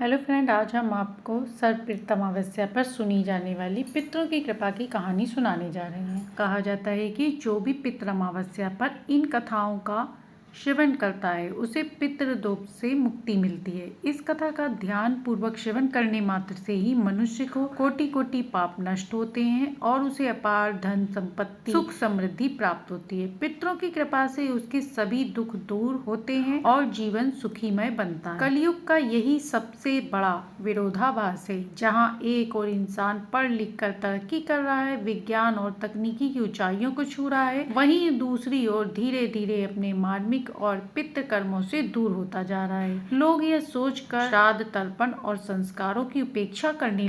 Hello friend, आज हम आपको सर्वप्रथम अमावस्या पर सुनी जाने वाली पितरों की कृपा की कहानी सुनाने जा रहे हैं। कहा जाता है कि जो भी पितृ अमावस्या पर इन कथाओं का श्रवण करता है उसे पितृदोष से मुक्ति मिलती है। इस कथा का ध्यान पूर्वक श्रवण करने मात्र से ही मनुष्य को कोटि कोटि पाप नष्ट होते हैं और उसे अपार धन संपत्ति सुख समृद्धि प्राप्त होती है। पितरों की कृपा से उसके सभी दुख दूर होते हैं और जीवन सुखीमय बनता है। कलयुग का यही सबसे बड़ा विरोधाभास है, जहाँ एक और इंसान पढ़ लिख कर तरक्की कर रहा है, विज्ञान और तकनीकी की ऊंचाइयों को छू रहा है, वहीं दूसरी ओर धीरे धीरे अपने मार्मिक और पितृ कर्मों से दूर होता जा रहा है। लोग यह सोचकर श्राद्ध तर्पण और संस्कारों की उपेक्षा करने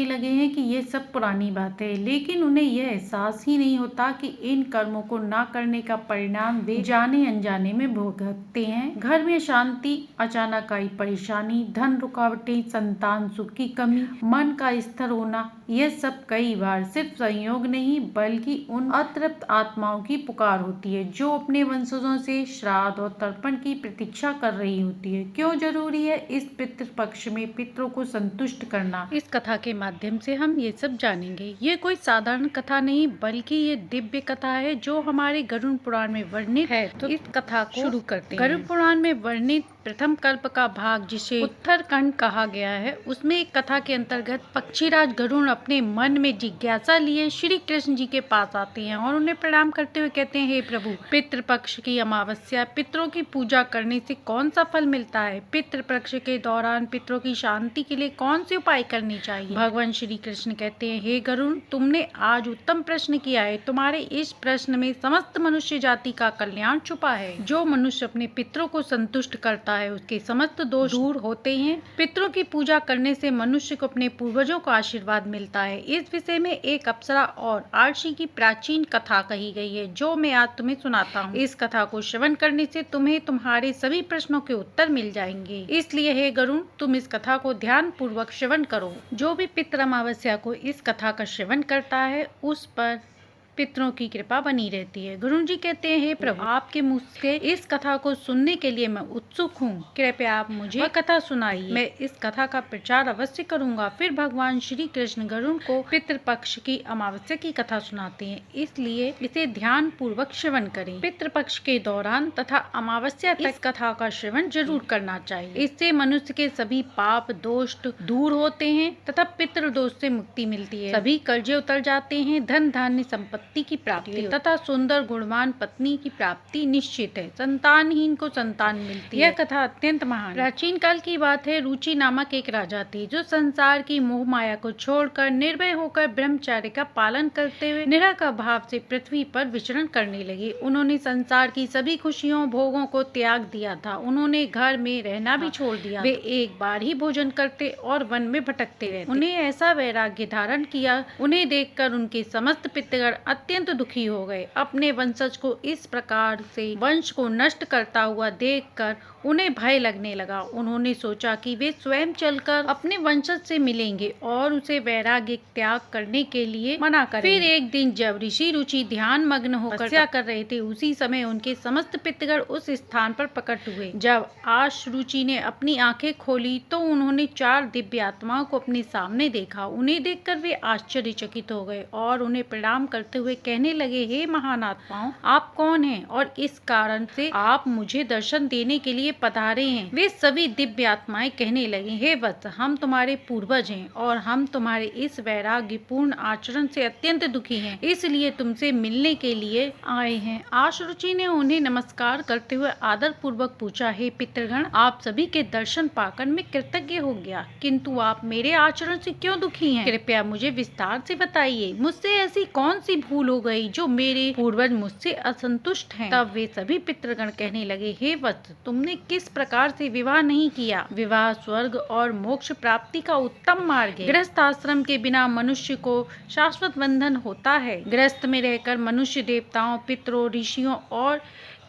लगे हैं कि ये सब पुरानी बात है, लेकिन उन्हें यह एहसास ही नहीं होता कि इन कर्मों को न करने का परिणाम वे जाने अनजाने में भुगतते हैं। घर में शांति, अचानक आई परेशानी, धन रुकावटें, संतान सुख की कमी, मन का स्थिर होना, यह सब कई बार सिर्फ संयोग नहीं बल्कि उन अतृप्त आत्माओं की पुकार होती है जो अपने वंशजों से श्राद्ध और तर्पण की प्रतीक्षा कर रही होती है। क्यों जरूरी है इस पितृ पक्ष में पितरों को संतुष्ट करना? इस कथा के माध्यम से हम ये सब जानेंगे। ये कोई साधारण कथा नहीं बल्कि ये दिव्य कथा है जो हमारे गरुड़ पुराण में वर्णित है। तो इस कथा को शुरू करते हैं। गरुड़ पुराण में वर्णित प्रथम कल्प का भाग, जिसे उत्तरकांड कहा गया है, उसमें एक कथा के अंतर्गत पक्षीराज गरुड़ अपने मन में जिज्ञासा लिए श्री कृष्ण जी के पास आते हैं और उन्हें प्रणाम करते हुए कहते हैं, हे प्रभु, पितृपक्ष की अमावस्या पितरों की पूजा करने से कौन सा फल मिलता है? पितृपक्ष के दौरान पितरों की शांति के लिए कौन से उपाय करने चाहिए? भगवान श्री कृष्ण कहते हैं, हे गरुड़, तुमने आज उत्तम प्रश्न किया है। तुम्हारे इस प्रश्न में समस्त मनुष्य जाति का कल्याण छुपा है। जो मनुष्य अपने पितरों को संतुष्ट करता है उसके समस्त दोष दूर होते हैं। पितरों की पूजा करने से मनुष्य को अपने पूर्वजों का आशीर्वाद मिलता है। इस विषय में एक अप्सरा और आर्षी की प्राचीन कथा कही गई है जो मैं आज तुम्हें सुनाता हूँ। इस कथा को श्रवण करने से तुम्हें तुम्हारे सभी प्रश्नों के उत्तर मिल जाएंगे। इसलिए हे गरुड़, तुम इस कथा को ध्यान पूर्वक श्रवण करो। जो भी पितृ अमावस्या को इस कथा का श्रवण करता है उस पर पितरों की कृपा बनी रहती है। गरुड़ जी कहते हैं, हे प्रभु, आपके मुख से इस कथा को सुनने के लिए मैं उत्सुक हूँ। कृपया आप मुझे वह कथा सुनाइए। मैं इस कथा का प्रचार अवश्य करूँगा। फिर भगवान श्री कृष्ण गरुड़ को पितृपक्ष की अमावस्या की कथा सुनाते हैं, इसलिए इसे ध्यान पूर्वक श्रवण करें। पितृपक्ष के दौरान तथा अमावस्या तक इस कथा का श्रवण जरूर करना चाहिए। इससे मनुष्य के सभी पाप दोष दूर होते हैं तथा पितृदोष से मुक्ति मिलती है। सभी कर्जे उतर जाते हैं, धन धान्य संपत्ति की प्राप्ति तथा सुंदर गुणवान पत्नी की प्राप्ति निश्चित है। संतानहीन को संतान मिलती है। यह कथा अत्यंत महान। प्राचीन काल की बात है। रुचि नामक एक राजा थे जो संसार की मोह माया को छोड़कर निर्भय होकर ब्रह्मचर्य का पालन करते हुए निराकार भाव से पृथ्वी पर विचरण करने लगे। उन्होंने संसार की सभी खुशियों भोगों को त्याग दिया था। उन्होंने घर में रहना भी छोड़ दिया। वे एक बार ही भोजन करते और वन में भटकते रहते। उन्हें ऐसा वैराग्य धारण किया। उन्हें देखकर उनके समस्त पितृगण अत्यंत दुखी हो गए। अपने वंशज को इस प्रकार से वंश को नष्ट करता हुआ देखकर उन्हें भय लगने लगा। उन्होंने सोचा कि वे स्वयं चलकर अपने वंशज से मिलेंगे और उसे वैराग्य त्याग करने के लिए मना करेंगे। फिर एक दिन जब ऋषि रुचि ध्यान मग्न होकर तपस्या कर रहे थे, उसी समय उनके समस्त पितृगण उस स्थान पर प्रकट हुए। जब आश रुचि ने अपनी आंखें खोली तो उन्होंने 4 दिव्य आत्माओं को अपने सामने देखा। उन्हें देखकर वे आश्चर्यचकित हो गए और उन्हें प्रणाम करते हुए कहने लगे, हे महान आत्माओं, आप कौन हैं और इस कारण से आप मुझे दर्शन देने के लिए पधारे हैं? वे सभी दिव्य आत्माएं कहने लगी, हे वत्स, हम तुम्हारे पूर्वज हैं और हम तुम्हारे इस वैराग्यपूर्ण आचरण से अत्यंत दुखी हैं, इसलिए तुमसे मिलने के लिए आए हैं। आशुरुचि ने उन्हें नमस्कार करते हुए आदर पूर्वक पूछा, हे पितृगण, आप सभी के दर्शन पाकर मैं कृतज्ञ हो गया, किंतु आप मेरे आचरण से क्यों दुखी हैं? कृपया मुझे विस्तार से बताइए। मुझसे ऐसी कौन सी भूल हो गई जो मेरे पूर्वज मुझसे असंतुष्ट हैं? तब वे सभी पितृगण कहने लगे, हे वत्स, तुमने किस प्रकार से विवाह नहीं किया? विवाह स्वर्ग और मोक्ष प्राप्ति का उत्तम मार्ग है। गृहस्थ आश्रम के बिना मनुष्य को शाश्वत बंधन होता है। गृहस्थ में रहकर मनुष्य देवताओं, पितरों, ऋषियों और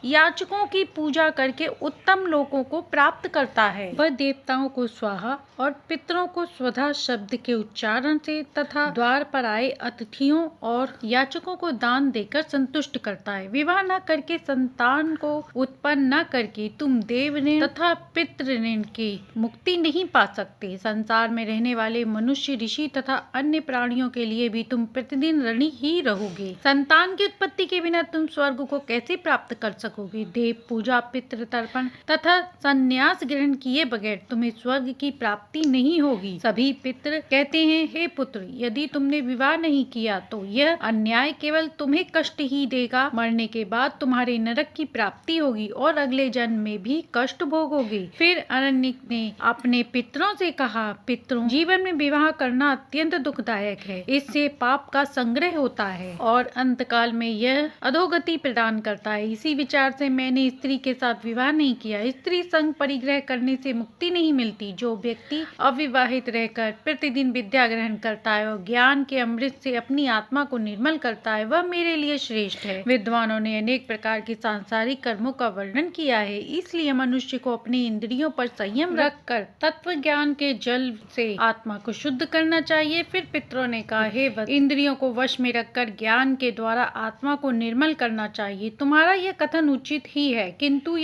याचकों की पूजा करके उत्तम लोकों को प्राप्त करता है। वह देवताओं को स्वाहा और पितरों को स्वधा शब्द के उच्चारण से तथा द्वार पर आए अतिथियों और याचकों को दान देकर संतुष्ट करता है। विवाह न करके संतान को उत्पन्न न करके तुम देव ऋण तथा पितृ ऋण की मुक्ति नहीं पा सकते। संसार में रहने वाले मनुष्य, ऋषि तथा अन्य प्राणियों के लिए भी तुम प्रतिदिन ऋणी ही रहोगे। संतान की उत्पत्ति के बिना तुम स्वर्ग को कैसे प्राप्त कर सकोगे? देव पूजा, पितृ तर्पण तथा संन्यास ग्रहण किए बगैर तुम्हें स्वर्ग की प्राप्ति नहीं होगी। सभी पितृ कहते हैं, हे पुत्र, यदि तुमने विवाह नहीं किया तो यह अन्याय केवल तुम्हें कष्ट ही देगा। मरने के बाद तुम्हारे नरक की प्राप्ति होगी और अगले जन्म में भी कष्ट भोगोगे। फिर अरण्यक ने अपने पितरों से कहा, पितरों, जीवन में विवाह करना अत्यंत दुखदायक है। इससे पाप का संग्रह होता है और अंतकाल में यह अधोगति प्रदान करता है। इसी विचार से मैंने स्त्री के साथ विवाह नहीं किया। स्त्री संग परिग्रह करने से मुक्ति नहीं मिलती। जो व्यक्ति अविवाहित रहकर प्रतिदिन विद्या ग्रहण करता है और ज्ञान के अमृत से अपनी आत्मा को निर्मल करता है, वह मेरे लिए श्रेष्ठ है। विद्वानों ने अनेक प्रकार के सांसारिक कर्मों का वर्णन किया है, इसलिए मनुष्य को अपनी इंद्रियों पर संयम रखकर तत्व ज्ञान के जल से आत्मा को शुद्ध करना चाहिए। फिर पितरों ने कहा, हे वत्स, इंद्रियों को वश में रखकर ज्ञान के द्वारा आत्मा को निर्मल करना चाहिए। तुम्हारा यह कथन उचित ही है, किंतु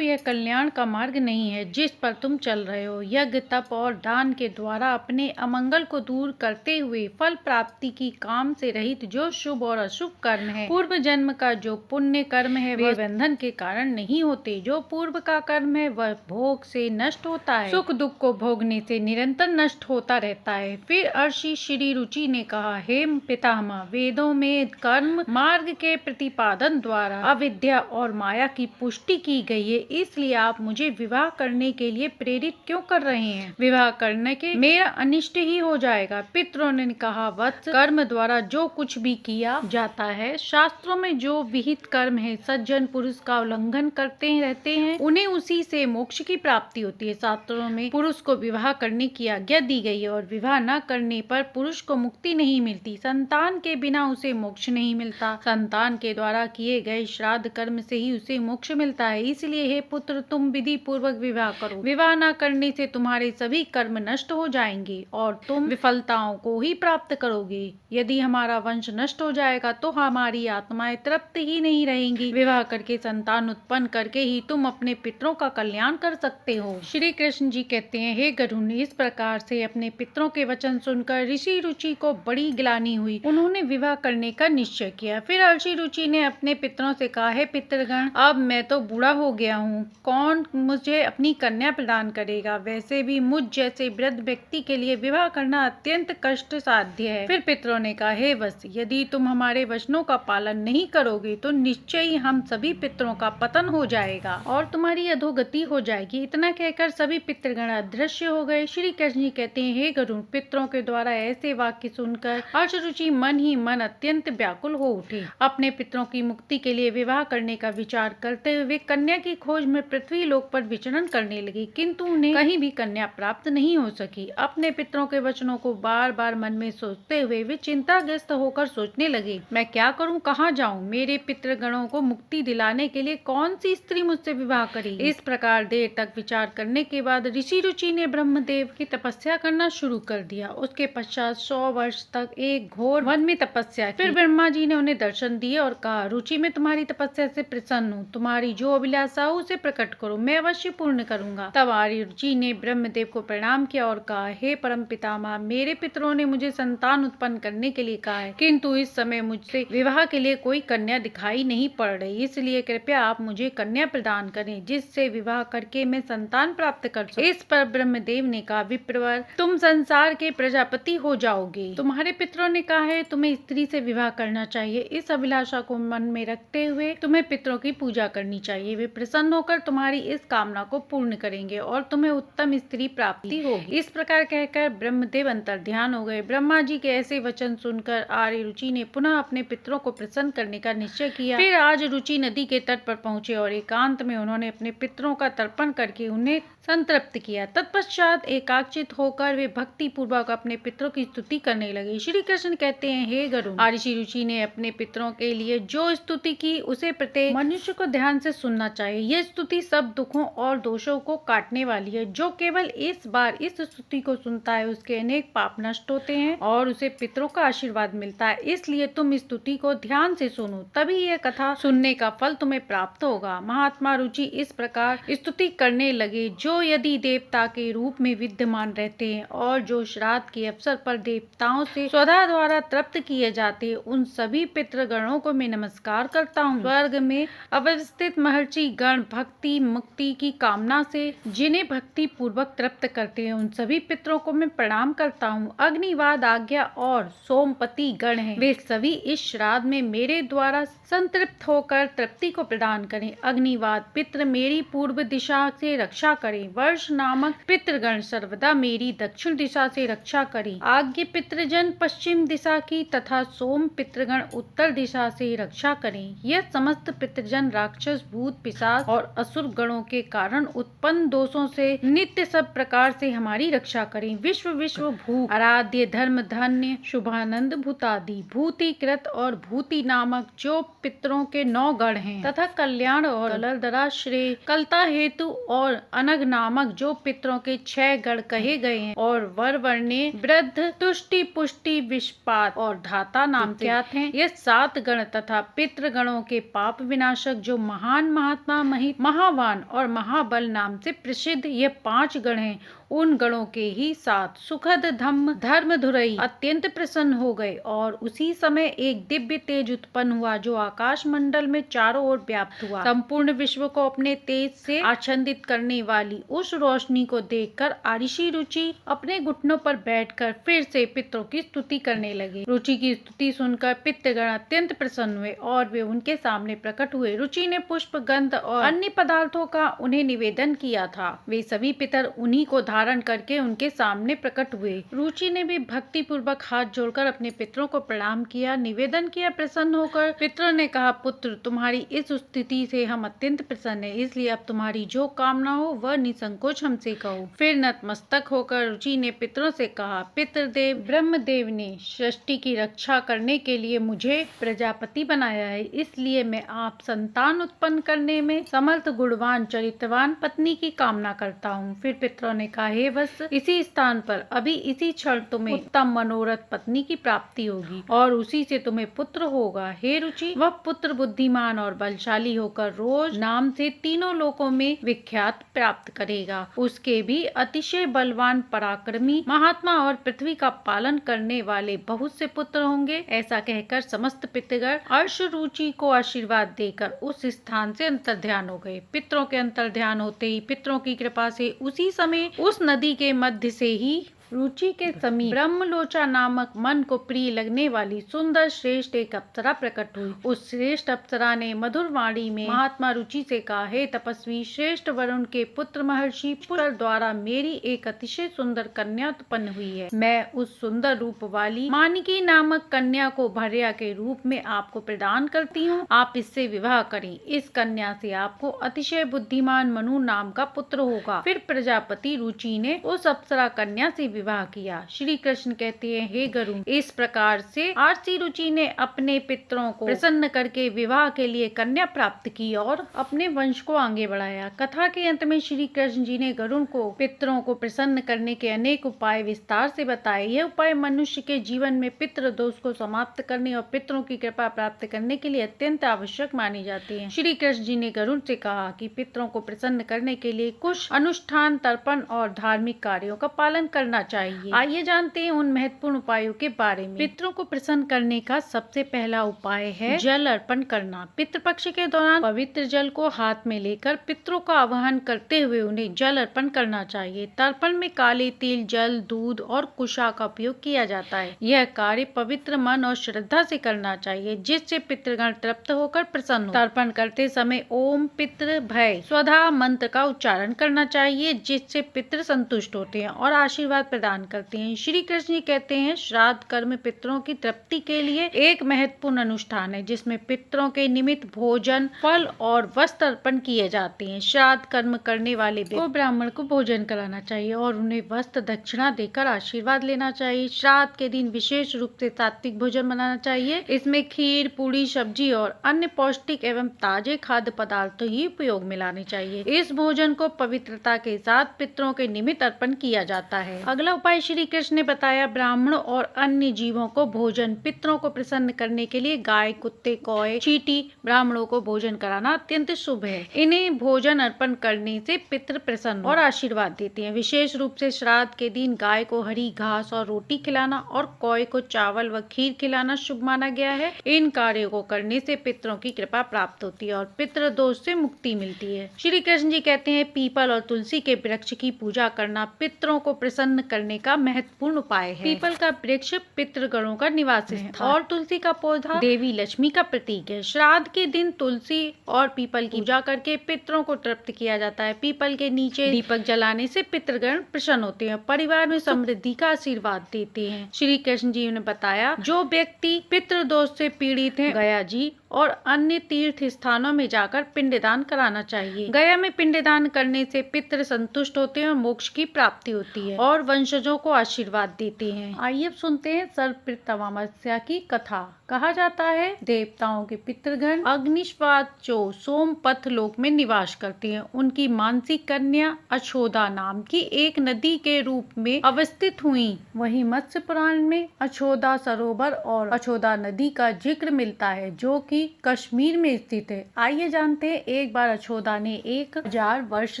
यह कल्याण का मार्ग नहीं है जिस पर तुम चल रहे हो। यज्ञ, तप और दान के द्वारा अपने अमंगल को दूर करते हुए फल प्राप्ति की काम से रहित जो शुभ और अशुभ कर्म है, पूर्व जन्म का जो पुण्य कर्म है, वह बंधन के कारण नहीं होते। जो पूर्व का कर्म है वह भोग से नष्ट होता है, सुख दुख को भोगने से निरंतर नष्ट होता रहता है। फिर अर्षि श्री रुचि ने कहा, हे पितामह, वेदों में कर्म मार्ग के प्रतिपादन द्वारा अविद्या और माया की पुष्टि की गई है, इसलिए आप मुझे विवाह करने के लिए प्रेरित क्यों कर रहे हैं? विवाह करने के मेरा अनिष्ट ही हो जाएगा। पितरों ने कहा, वत्स, कर्म द्वारा जो कुछ भी किया जाता है, शास्त्रों में जो विहित कर्म है, सज्जन पुरुष का उल्लंघन करते रहते हैं, उन्हें उसी से मोक्ष की प्राप्ति होती है। शास्त्रों में पुरुष को विवाह करने की आज्ञा दी गई है और विवाह न करने पर पुरुष को मुक्ति नहीं मिलती। संतान के बिना उसे मोक्ष नहीं मिलता। संतान के द्वारा किए गए श्राद्ध कर्म से ही उसे मोक्ष मिलता है। इसलिए हे पुत्र, तुम विधि पूर्वक विवाह करो। विवाह न करने से तुम्हारे सभी कर्म नष्ट हो जाएंगे और तुम विफलताओं को ही प्राप्त करोगे। यदि हमारा वंश नष्ट हो जाएगा तो हमारी आत्माएं तृप्त ही नहीं रहेंगी। विवाह करके संतान उत्पन्न करके ही तुम अपने पितरों का कल्याण कर सकते हो। श्री कृष्ण जी कहते हैं, हे गरुड़, इस प्रकार से अपने पितरों के वचन सुनकर ऋषि रुचि को बड़ी ग्लानि हुई। उन्होंने विवाह करने का निश्चय किया। फिर ऋषि रुचि ने अपने पितरों से कहा, हे पितृगण, अब मैं तो बूढ़ा हो गया हूँ, कौन मुझे अपनी कन्या प्रदान करेगा? वैसे भी मुझ जैसे वृद्ध व्यक्ति के लिए विवाह करना अत्यंत कष्ट साध्य है। फिर पितरों ने कहा, हे वत्स, यदि तुम हमारे वचनों का पालन नहीं करोगे तो निश्चय ही हम सभी पितरों का पतन हो जाएगा और तुम्हारी अधोगति हो जाएगी। इतना कहकर सभी पितृगण अदृश्य हो गए। श्री कृष्ण जी कहते हैं, हे गरुड़, पितरों के द्वारा ऐसे वाक्य सुनकर हर्षरुचि मन ही मन अत्यंत व्याकुल हो उठे। अपने पितरों की मुक्ति के लिए विवाह करने का विचार करते हुए वे कन्या की खोज में पृथ्वी लोक पर विचरण करने लगे, किंतु उन्हें कहीं भी कन्या प्राप्त नहीं हो सकी। अपने पितरों के वचनों को बार बार मन में सोचते हुए वे चिंताग्रस्त होकर सोचने लगे, मैं क्या करूं, कहाँ जाऊं? मेरे पितृगणों को मुक्ति दिलाने के लिए कौन सी स्त्री मुझसे विवाह करेगी? इस प्रकार देर तक विचार करने के बाद ऋषि रुचि ने ब्रह्मदेव की तपस्या करना शुरू कर दिया। उसके पश्चात 100 वर्ष तक एक घोर वन में तपस्या की। फिर ब्रह्मा जी ने उन्हें दर्शन दिए और कहा, रुचि, मैं तुम्हारी तपस्या से प्रसन्न हूँ। तुम्हारी जो अभिलाषा हो उसे प्रकट करो, मैं अवश्य पूर्ण करूंगा। तब रुचि ने ब्रह्मदेव को प्रणाम किया और कहा, हे परम पितामह, मेरे पितरों ने मुझे संतान उत्पन्न करने के लिए कहा है, किंतु इस समय मुझसे विवाह के लिए कोई कन्या दिखाई नहीं पड़ रही, इसलिए कृपया आप मुझे कन्या प्रदान करें जिससे विवाह करके मैं संतान प्राप्त कर सकूं। इस पर ब्रह्मदेव ने कहा, विप्रवर, तुम संसार के प्रजापति हो जाओगे। तुम्हारे पितरों ने कहा है तुम्हें स्त्री से विवाह करना चाहिए। इस अभिलाषा को मन में रखते हुए तुम्हें पितरों की पूजा करनी चाहिए। वे प्रसन्न होकर तुम्हारी इस कामना को पूर्ण करेंगे और तुम्हें उत्तम स्त्री प्राप्ति होगी। इस प्रकार कहकर ब्रह्मदेव अंतर्ध्यान हो गए। ब्रह्मा जी के ऐसे वचन सुनकर आर्य रुचि ने पुनः अपने पितरों को प्रसन्न करने का निश्चय किया। फिर आज रुचि नदी के तट पर पहुंचे और एकांत में उन्होंने अपने पितरों का तर्पण करके उन्हें संतृप्त किया। तत्पश्चात एकाग्रचित होकर वे भक्ति पूर्वक अपने पितरों की स्तुति करने लगे। श्री कृष्ण कहते हैं, हे गरुड़, ऋषि रुचि ने अपने पितरों के लिए जो स्तुति की उसे प्रत्येक इसलिए मनुष्य को ध्यान से सुनना चाहिए। यह स्तुति सब दुखों और दोषों को काटने वाली है। जो केवल इस बार इस स्तुति को सुनता है उसके अनेक पाप नष्ट होते हैं और उसे पितरों का आशीर्वाद मिलता है। इसलिए तुम इस स्तुति को ध्यान से सुनो, तभी यह कथा सुनने का फल तुम्हें प्राप्त होगा। महात्मा रुचि इस प्रकार स्तुति करने लगे, जो यदि देवता के रूप में विद्यमान रहते हैं और जो श्राद्ध के अवसर पर देवताओं से स्वधा द्वारा तृप्त किए जाते हैं, उन सभी पितृगणों को मैं नमस्कार करता हूँ। स्वर्ग में अवस्थित महर्षि गण भक्ति मुक्ति की कामना से जिन्हें भक्ति पूर्वक तृप्त करते हैं, उन सभी पितरों को मैं प्रणाम करता हूँ। अग्निवाद आज्ञा और सोमपति गण हैं, वे सभी इस श्राद्ध में मेरे द्वारा संतृप्त होकर तृप्ति को प्रदान करें। अग्निवाद पितृ मेरी पूर्व दिशा से रक्षा करें। वर्ष नामक पितृगण सर्वदा मेरी दक्षिण दिशा से रक्षा करें। आज्ञ पितृजन पश्चिम दिशा की तथा सोम पितृगण उत्तर दिशा से रक्षा करें। यह समस्त पितृजन राक्षस भूत पिशाच और असुर गणों के कारण उत्पन्न दोषों से नित्य सब प्रकार से हमारी रक्षा करें। विश्व विश्व भू आराध्य धर्म धन्य शुभानंद भूतादि भूतिकृत और भूति नामक जो पितरों के 9 गण हैं तथा कल्याण और कलरदरा श्रेय कलता हेतु और अनग नामक जो पितरों के 6 गण कहे गए हैं और वर वर्णे वृद्ध तुष्टि पुष्टि विषपात और धाता नाम ख्यात हैं। ये 7 गण तथा पितृगणों के पाप विनाशक जो महान महात्मा महित महावान और महाबल नाम से प्रसिद्ध ये 5 गण हैं, उन गणों के ही साथ सुखद धर्म धुरई अत्यंत प्रसन्न हो गए और उसी समय एक दिव्य तेज उत्पन्न हुआ जो आकाश मंडल में चारों ओर व्याप्त हुआ। संपूर्ण विश्व को अपने तेज से आच्छादित करने वाली उस रोशनी को देखकर ऋषि रुचि अपने घुटनों पर बैठकर फिर से पितरों की स्तुति करने लगे। रुचि की स्तुति सुनकर पितृगण अत्यंत प्रसन्न हुए और वे उनके सामने प्रकट हुए। रुचि ने पुष्प गंध और अन्य पदार्थों का उन्हें निवेदन किया था। वे सभी पितर उन्हीं को धारण करके उनके सामने प्रकट हुए। रुचि ने भी भक्ति पूर्वक हाथ जोड़कर अपने पितरों को प्रणाम किया, निवेदन किया। प्रसन्न होकर पितरों ने कहा, पुत्र तुम्हारी इस स्थिति से हम अत्यंत प्रसन्न हैं, इसलिए अब तुम्हारी जो कामना हो वह निसंकोच हमसे कहो। फिर नतमस्तक होकर रुचि ने पितरों से कहा, पितृदेव ब्रह्मदेव ने सृष्टि की रक्षा करने के लिए मुझे प्रजापति बनाया है, इसलिए मैं आप संतान उत्पन्न करने में समर्थ गुणवान चरित्रवान पत्नी की कामना करता हूँ। फिर पितरों ने कहा, हे वत्स, इसी स्थान पर अभी इसी क्षण तुम्हें उत्तम मनोरथ पत्नी की प्राप्ति होगी और उसी से तुम्हें पुत्र होगा। हे रुचि, वह पुत्र बुद्धिमान और बलशाली होकर रोज नाम से तीनों लोकों में विख्यात प्राप्त करेगा। उसके भी अतिशय बलवान पराक्रमी महात्मा और पृथ्वी का पालन करने वाले बहुत से पुत्र होंगे। ऐसा कहकर समस्त पितृगण अर्श रुचि को आशीर्वाद देकर उस स्थान से अंतर्ध्यान हो गए। पितरों के अंतर्ध्यान होते ही पितरों की कृपा से उसी समय उस नदी के मध्य से ही रुचि के समीप ब्रह्मलोचा नामक मन को प्रिय लगने वाली सुंदर श्रेष्ठ एक अप्सरा प्रकट हुई। उस श्रेष्ठ अप्सरा ने मधुर वाणी में महात्मा रुचि से कहा, हे तपस्वी, श्रेष्ठ वरुण के पुत्र महर्षि पुष्कर द्वारा मेरी एक अतिशय सुंदर कन्या उत्पन्न हुई है। मैं उस सुंदर रूप वाली मानिकी नामक कन्या को भर्या के रूप में आपको प्रदान करती हूँ। आप इससे विवाह करें। इस कन्या से आपको अतिशय बुद्धिमान मनु नाम का पुत्र होगा। फिर प्रजापति रुचि ने उस अप्सरा कन्या से विवाह किया। श्री कृष्ण कहते हैं, हे गरुड़, इस प्रकार से आरसी रुचि ने अपने पितरों को प्रसन्न करके विवाह के लिए कन्या प्राप्त की और अपने वंश को आगे बढ़ाया। कथा के अंत में श्री कृष्ण जी ने गरुड़ को पितरों को प्रसन्न करने के अनेक उपाय विस्तार से बताए। यह उपाय मनुष्य के जीवन में पितृ दोष को समाप्त करने और पितरों की कृपा प्राप्त करने के लिए अत्यंत आवश्यक माने जाते हैं। श्री कृष्ण जी ने गरुड़ से कहा कि पितरों को प्रसन्न करने के लिए कुछ अनुष्ठान, तर्पण और धार्मिक कार्यों का पालन करना चाहिए। आइए जानते हैं उन महत्वपूर्ण उपायों के बारे में। पितरों को प्रसन्न करने का सबसे पहला उपाय है जल अर्पण करना। पितृपक्ष के दौरान पवित्र जल को हाथ में लेकर पितरों का आवाहन करते हुए उन्हें जल अर्पण करना चाहिए। तर्पण में काले तिल, जल, दूध और कुशा का उपयोग किया जाता है। यह कार्य पवित्र मन और श्रद्धा से करना चाहिए, जिससे पितृगण तृप्त होकर प्रसन्न हो। तर्पण करते समय ओम पितृ भय स्वधा मंत्र का उच्चारण करना चाहिए, जिससे पितृ संतुष्ट होते हैं और आशीर्वाद प्रदान करते हैं। श्री कृष्ण जी कहते हैं श्राद्ध कर्म पितरों की तृप्ति के लिए एक महत्वपूर्ण अनुष्ठान है जिसमें पितरों के निमित्त भोजन, फल और वस्त्र अर्पण किए जाते हैं। श्राद्ध कर्म करने वाले को ब्राह्मण को भोजन कराना चाहिए और उन्हें वस्त्र दक्षिणा देकर आशीर्वाद लेना चाहिए। श्राद्ध के दिन विशेष रूप से सात्विक भोजन बनाना चाहिए। इसमें खीर, पूरी, सब्जी और अन्य पौष्टिक एवं ताजे खाद्य पदार्थ ही उपयोग में लाने चाहिए। इस भोजन को पवित्रता के साथ पितरों के निमित्त अर्पण किया जाता है। अगला उपाय श्री कृष्ण ने बताया, ब्राह्मणों और अन्य जीवों को भोजन। पितरों को प्रसन्न करने के लिए गाय, कुत्ते, कौए, चींटी ब्राह्मणों को भोजन कराना अत्यंत शुभ है। इन्हें भोजन अर्पण करने से पितृ प्रसन्न और आशीर्वाद देते हैं। विशेष रूप से श्राद्ध के दिन गाय को हरी घास और रोटी खिलाना और कौए को चावल व खीर खिलाना शुभ माना गया है। इन कार्यों को करने से पितरों की कृपा प्राप्त होती है और पितृ दोष से मुक्ति मिलती है। श्री कृष्ण जी कहते हैं पीपल और तुलसी के वृक्ष की पूजा करना पितरों को प्रसन्न करने का महत्वपूर्ण उपाय है। पीपल का वृक्ष पितृगणों का निवास स्थान और तुलसी का पौधा देवी लक्ष्मी का प्रतीक है। श्राद्ध के दिन तुलसी और पीपल की पूजा करके पितरों को तृप्त किया जाता है। पीपल के नीचे दीपक जलाने से पितृगण प्रसन्न होते हैं, परिवार में समृद्धि का आशीर्वाद देते हैं। श्री कृष्ण जी ने बताया जो व्यक्ति पितृदोष से पीड़ित है, गया जी और अन्य तीर्थ स्थानों में जाकर पिंडदान कराना चाहिए। गया में पिंडदान करने से पितृ संतुष्ट होते हैं और मोक्ष की प्राप्ति होती है और वंशजों को आशीर्वाद देते हैं। आइए अब सुनते हैं सर्वपितृ अमावस्या की कथा। कहा जाता है देवताओं के पितृगण अग्निश्वात जो सोमपथ लोक में निवास करते हैं, उनकी मानसिक कन्या अछोदा नाम की एक नदी के रूप में अवस्थित हुई। वहीं मत्स्य पुराण में अछोदा सरोवर और अछोदा नदी का जिक्र मिलता है जो कि कश्मीर में स्थित है। आइए जानते हैं, एक बार अछोदा ने 1000 वर्ष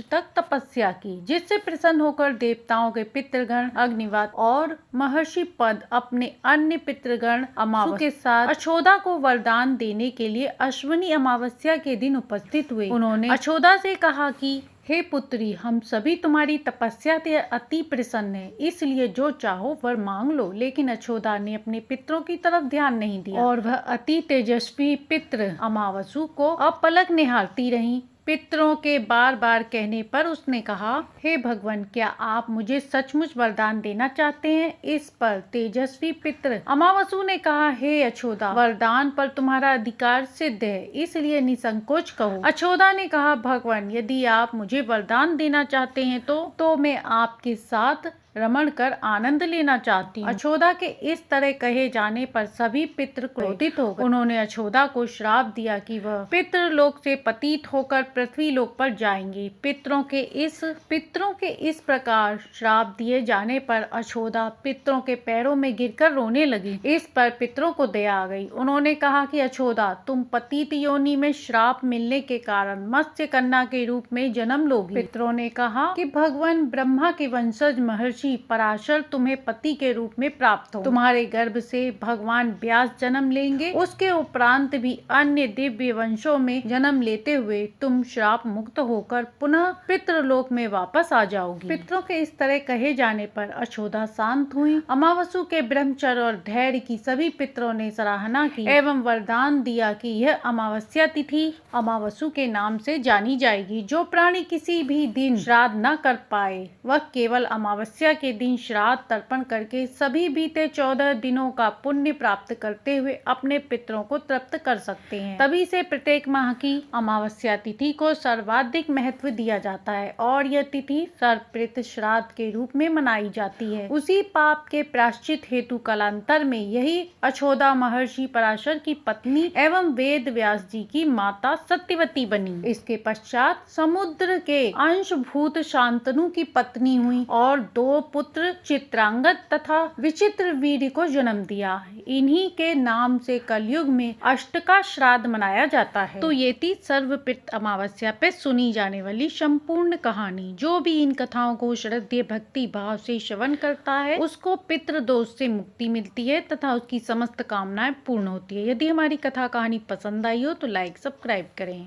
तक तपस्या की, जिससे प्रसन्न होकर देवताओं के पितृगण अग्निवात और महर्षि पद अपने अन्य पितृगण अमावस के साथ अछोदा को वरदान देने के लिए अश्विनी अमावस्या के दिन उपस्थित हुए। उन्होंने अछोदा से कहा कि हे पुत्री, हम सभी तुम्हारी तपस्या से अति प्रसन्न हैं, इसलिए जो चाहो वर मांग लो। लेकिन अछोदा ने अपने पितरों की तरफ ध्यान नहीं दिया और वह अति तेजस्वी पितृ अमावसु को अपलक निहारती रही। पितरों के बार बार कहने पर उसने कहा, हे भगवान, क्या आप मुझे सचमुच वरदान देना चाहते हैं? इस पर तेजस्वी पितृ अमावसु ने कहा, हे अछोदा, वरदान पर तुम्हारा अधिकार सिद्ध है, इसलिए निसंकोच कहो। अछोदा ने कहा, भगवान, यदि आप मुझे वरदान देना चाहते हैं तो मैं आपके साथ रमण कर आनंद लेना चाहती हूँ। अछोदा के इस तरह कहे जाने पर सभी पितृ क्रोधित हो गए। उन्होंने अछोदा को श्राप दिया कि वह पितृलोक से पतित होकर पृथ्वी लोक पर जाएंगे। पितरों के इस प्रकार श्राप दिए जाने पर अछोदा पितरों के पैरों में गिरकर रोने लगी। इस पर पितरों को दया आ गई। उन्होंने कहा कि अछोदा, तुम पतित योनि में श्राप मिलने के कारण मत्स्य कन्या के रूप में जन्म लोगी। पितरों ने कहा कि भगवान ब्रह्मा के वंशज महर्षि पराशर तुम्हें पति के रूप में प्राप्त हो। तुम्हारे गर्भ से भगवान व्यास जन्म लेंगे। उसके उपरांत भी अन्य दिव्य वंशों में जन्म लेते हुए तुम श्राप मुक्त होकर पुनः पितृलोक में वापस आ जाओगी। पितरों के इस तरह कहे जाने पर अछोदा शांत हुई। अमावसु के ब्रह्मचर्य और धैर्य की सभी पितरों ने सराहना की एवं वरदान दिया कि यह अमावस्या तिथि अमावसु के नाम से जानी जाएगी। जो प्राणी किसी भी दिन श्राद्ध न कर पाए वह केवल अमावस्या के दिन श्राद्ध तर्पण करके सभी बीते 14 दिनों का पुण्य प्राप्त करते हुए अपने पितरों को तृप्त कर सकते हैं। तभी से प्रत्येक माह की अमावस्या तिथि को सर्वाधिक महत्व दिया जाता है और यह तिथि सर्वपितृ श्राद्ध के रूप में मनाई जाती है। उसी पाप के प्रायश्चित हेतु कालांतर में यही अछोदा महर्षि पराशर की पत्नी एवं वेद व्यास जी की माता सत्यवती बनी। इसके पश्चात समुद्र के अंशभूत शांतनु की पत्नी हुई और 2 पुत्र चित्रांगद तथा विचित्र वीर को जन्म दिया। इन्हीं के नाम से कलयुग में अष्टका श्राद्ध मनाया जाता है। तो ये थी सर्वपितृ अमावस्या पे सुनी जाने वाली संपूर्ण कहानी। जो भी इन कथाओं को श्रद्धेय भक्ति भाव से श्रवण करता है उसको पितृ दोष से मुक्ति मिलती है तथा उसकी समस्त कामनाएं पूर्ण होती है। यदि हमारी कथा कहानी पसंद आई हो तो लाइक सब्सक्राइब करें।